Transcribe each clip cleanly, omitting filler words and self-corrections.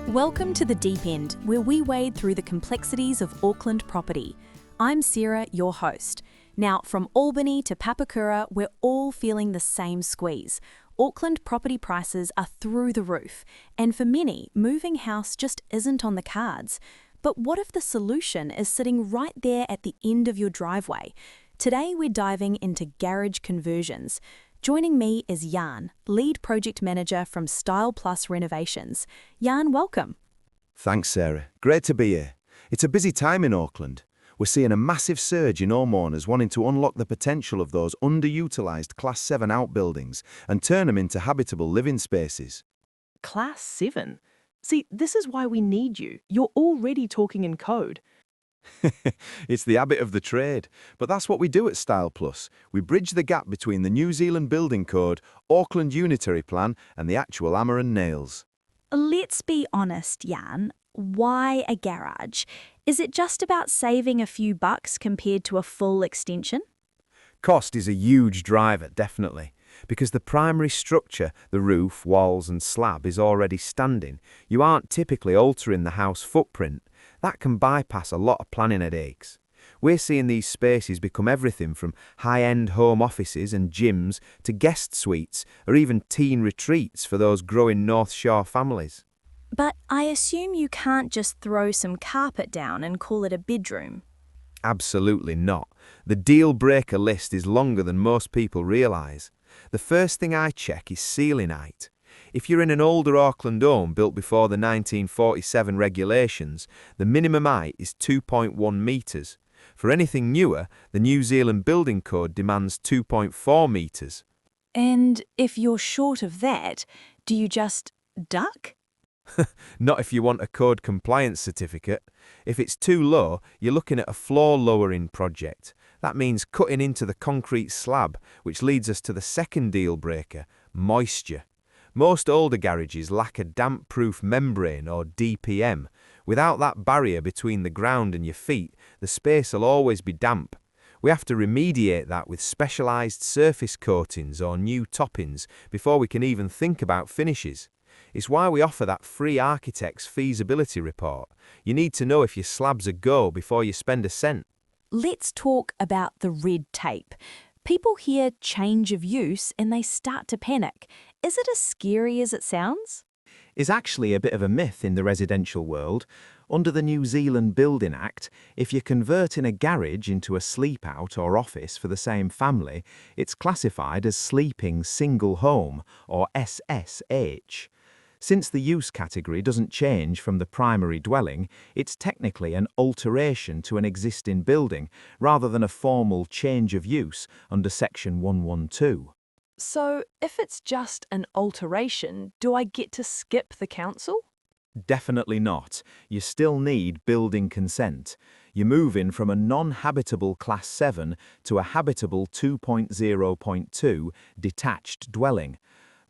Welcome to The Deep End, where we wade through the complexities of Auckland property. I'm Sarah, your host. Now, from Albany to Papakura, we're all feeling the same squeeze. Auckland property prices are through the roof, and for many, moving house just isn't on the cards. But what if the solution is sitting right there at the end of your driveway? Today, we're diving into garage conversions. Joining me is Jan, lead project manager from Style Plus Renovations. Jan, welcome. Thanks, Sarah. Great to be here. It's a busy time in Auckland. We're seeing a massive surge in homeowners wanting to unlock the potential of those underutilised Class 7 outbuildings and turn them into habitable living spaces. Class 7? See, this is why we need you. You're already talking in code. It's the habit of the trade, but that's what we do at Style Plus. We bridge the gap between the New Zealand Building Code, Auckland Unitary Plan and the actual hammer and nails. Let's be honest, Jan. Why a garage? Is it just about saving a few bucks compared to a full extension? Cost is a huge driver, definitely. Because the primary structure, the roof, walls and slab, is already standing, you aren't typically altering the house footprint. That can bypass a lot of planning headaches. We're seeing these spaces become everything from high-end home offices and gyms to guest suites or even teen retreats for those growing North Shore families. But I assume you can't just throw some carpet down and call it a bedroom. Absolutely not. The deal-breaker list is longer than most people realise. The first thing I check is ceiling height. If you're in an older Auckland home built before the 1947 regulations, the minimum height is 2.1 metres. For anything newer, the New Zealand Building Code demands 2.4 metres. And if you're short of that, do you just duck? Not if you want a code compliance certificate. If it's too low, you're looking at a floor lowering project. That means cutting into the concrete slab, which leads us to the second deal breaker, moisture. Most older garages lack a damp-proof membrane or DPM. Without that barrier between the ground and your feet, the space will always be damp. We have to remediate that with specialised surface coatings or new toppings before we can even think about finishes. It's why we offer that free architect's feasibility report. You need to know if your slab's a go before you spend a cent. Let's talk about the red tape. People hear change of use and they start to panic. Is it as scary as it sounds? Is actually a bit of a myth in the residential world. Under the New Zealand Building Act, if you're converting a garage into a sleep-out or office for the same family, it's classified as sleeping single home, or SSH. Since the use category doesn't change from the primary dwelling, it's technically an alteration to an existing building, rather than a formal change of use under Section 112. So, if it's just an alteration, do I get to skip the council? Definitely not. You still need building consent. You're moving from a non-habitable Class 7 to a habitable 2.0.2 detached dwelling.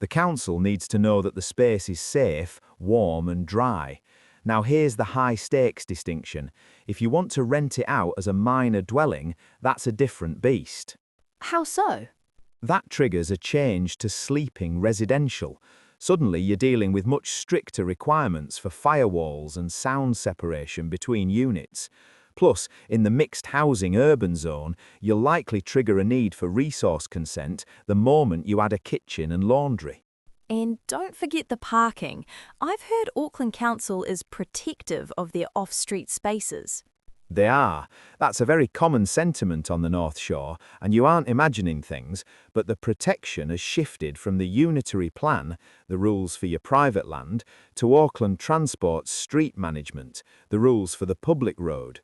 The council needs to know that the space is safe, warm and dry. Now here's the high-stakes distinction. If you want to rent it out as a minor dwelling, that's a different beast. How so? That triggers a change to sleeping residential. Suddenly you're dealing with much stricter requirements for firewalls and sound separation between units. Plus, in the mixed housing urban zone, you'll likely trigger a need for resource consent the moment you add a kitchen and laundry. And don't forget the parking. I've heard Auckland Council is protective of their off-street spaces. They are. That's a very common sentiment on the North Shore, and you aren't imagining things, but the protection has shifted from the unitary plan, the rules for your private land, to Auckland Transport's street management, the rules for the public road.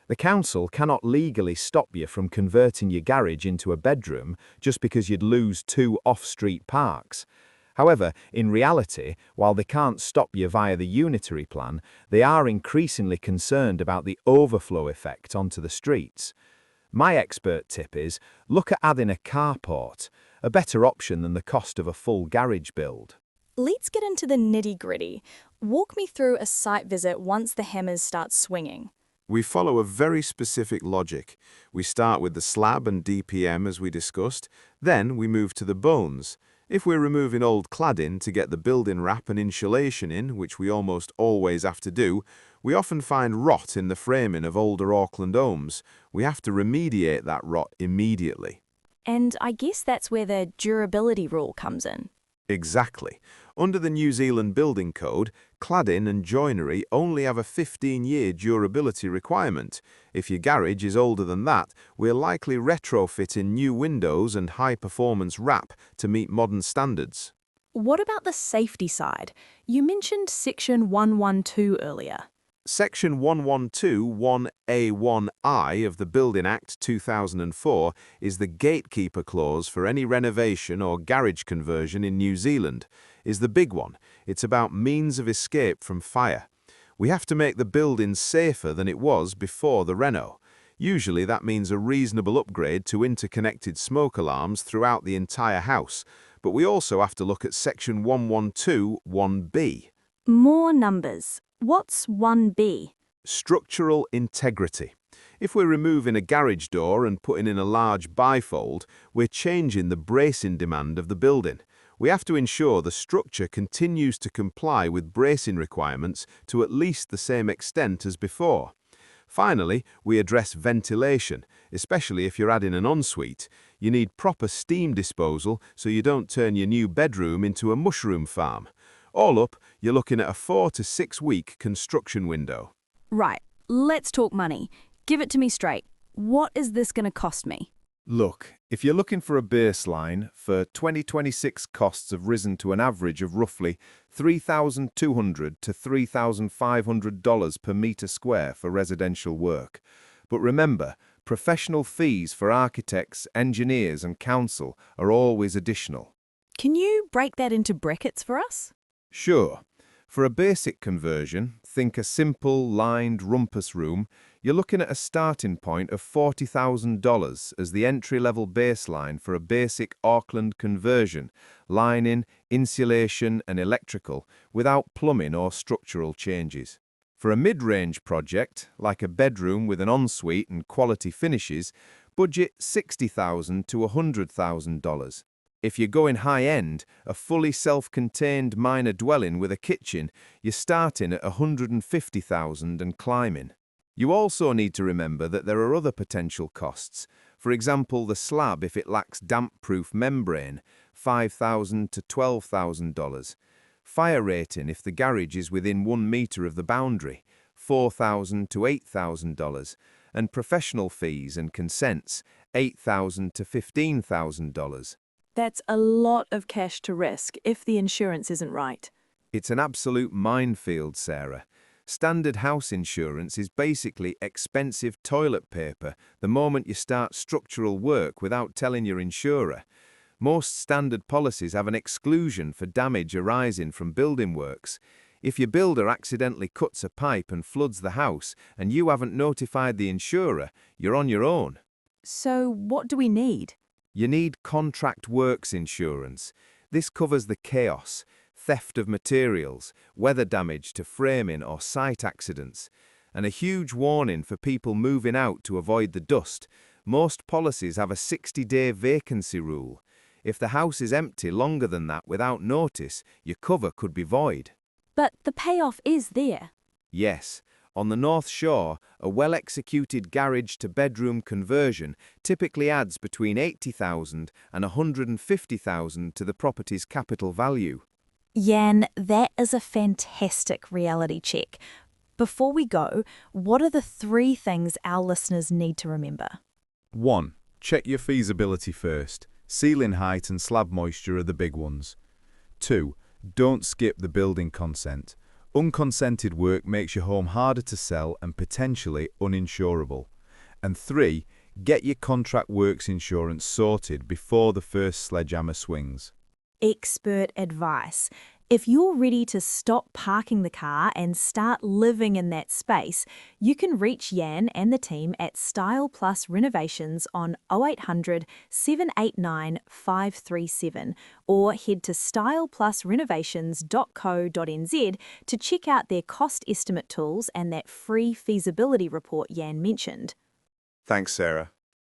The council cannot legally stop you from converting your garage into a bedroom just because you'd lose 2 off-street parks. However, in reality, while they can't stop you via the unitary plan, they are increasingly concerned about the overflow effect onto the streets. My expert tip is, look at adding a carport, a better option than the cost of a full garage build. Let's get into the nitty-gritty. Walk me through a site visit once the hammers start swinging. We follow a very specific logic. We start with the slab and DPM as we discussed, then we move to the bones. If we're removing old cladding to get the building wrap and insulation in, which we almost always have to do, we often find rot in the framing of older Auckland homes. We have to remediate that rot immediately. And I guess that's where the durability rule comes in. Exactly. Under the New Zealand Building Code, cladding and joinery only have a 15-year durability requirement. If your garage is older than that, we're likely retrofitting new windows and high-performance wrap to meet modern standards. What about the safety side? You mentioned Section 112 earlier. Section 112(1)(a)(1)(i) of the Building Act 2004 is the gatekeeper clause for any renovation or garage conversion in New Zealand. Is the big one. It's about means of escape from fire. We have to make the building safer than it was before the reno. Usually that means a reasonable upgrade to interconnected smoke alarms throughout the entire house, but we also have to look at Section 112(1)(b). More numbers. What's 1B? Structural integrity. If we're removing a garage door and putting in a large bifold, we're changing the bracing demand of the building. We have to ensure the structure continues to comply with bracing requirements to at least the same extent as before. Finally, we address ventilation, especially if you're adding an ensuite. You need proper steam disposal so you don't turn your new bedroom into a mushroom farm. All up, you're looking at a 4 to 6 week construction window. Right, let's talk money. Give it to me straight. What is this going to cost me? Look, if you're looking for a baseline, for 2026 costs have risen to an average of roughly $3,200 to $3,500 per metre square for residential work. But remember, professional fees for architects, engineers and council are always additional. Can you break that into brackets for us? Sure. For a basic conversion, think a simple, lined rumpus room, you're looking at a starting point of $40,000 as the entry-level baseline for a basic Auckland conversion, lining, insulation and electrical, without plumbing or structural changes. For a mid-range project, like a bedroom with an ensuite and quality finishes, budget $60,000 to $100,000. If you're going high-end, a fully self-contained minor dwelling with a kitchen, you're starting at $150,000 and climbing. You also need to remember that there are other potential costs. For example, the slab if it lacks damp-proof membrane, $5,000 to $12,000. Fire rating if the garage is within 1 metre of the boundary, $4,000 to $8,000. And professional fees and consents, $8,000 to $15,000. That's a lot of cash to risk if the insurance isn't right. It's an absolute minefield, Sarah. Standard house insurance is basically expensive toilet paper the moment you start structural work without telling your insurer. Most standard policies have an exclusion for damage arising from building works. If your builder accidentally cuts a pipe and floods the house and you haven't notified the insurer, you're on your own. So what do we need? You need contract works insurance. This covers the chaos, theft of materials, weather damage to framing or site accidents, and a huge warning for people moving out to avoid the dust. Most policies have a 60-day vacancy rule. If the house is empty longer than that without notice, your cover could be void. But the payoff is there. Yes. On the North Shore, a well-executed garage-to-bedroom conversion typically adds between $80,000 and $150,000 to the property's capital value. Jan, that is a fantastic reality check. Before we go, what are the 3 things our listeners need to remember? 1. Check your feasibility first. Ceiling height and slab moisture are the big ones. 2. Don't skip the building consent. Unconsented work makes your home harder to sell and potentially uninsurable. And 3. Get your contract works insurance sorted before the first sledgehammer swings. Expert advice. If you're ready to stop parking the car and start living in that space, you can reach Jan and the team at Style Plus Renovations on 0800 789 537 or head to styleplusrenovations.co.nz to check out their cost estimate tools and that free feasibility report Jan mentioned. Thanks, Sarah.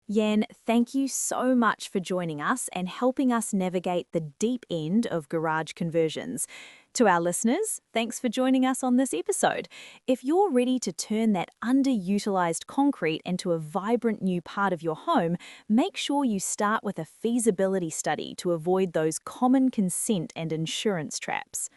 Jan, thank you so much for joining us and helping us navigate the deep end of garage conversions. To our listeners, thanks for joining us on this episode. If you're ready to turn that underutilised concrete into a vibrant new part of your home, make sure you start with a feasibility study to avoid those common consent and insurance traps.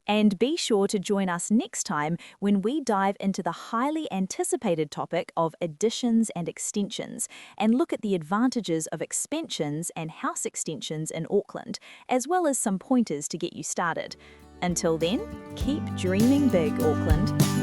And be sure to join us next time when we dive into the highly anticipated topic of additions and extensions and look at the advantages of expansions and house extensions in Auckland, as well as some pointers to get you started. Until then, keep dreaming big, Auckland.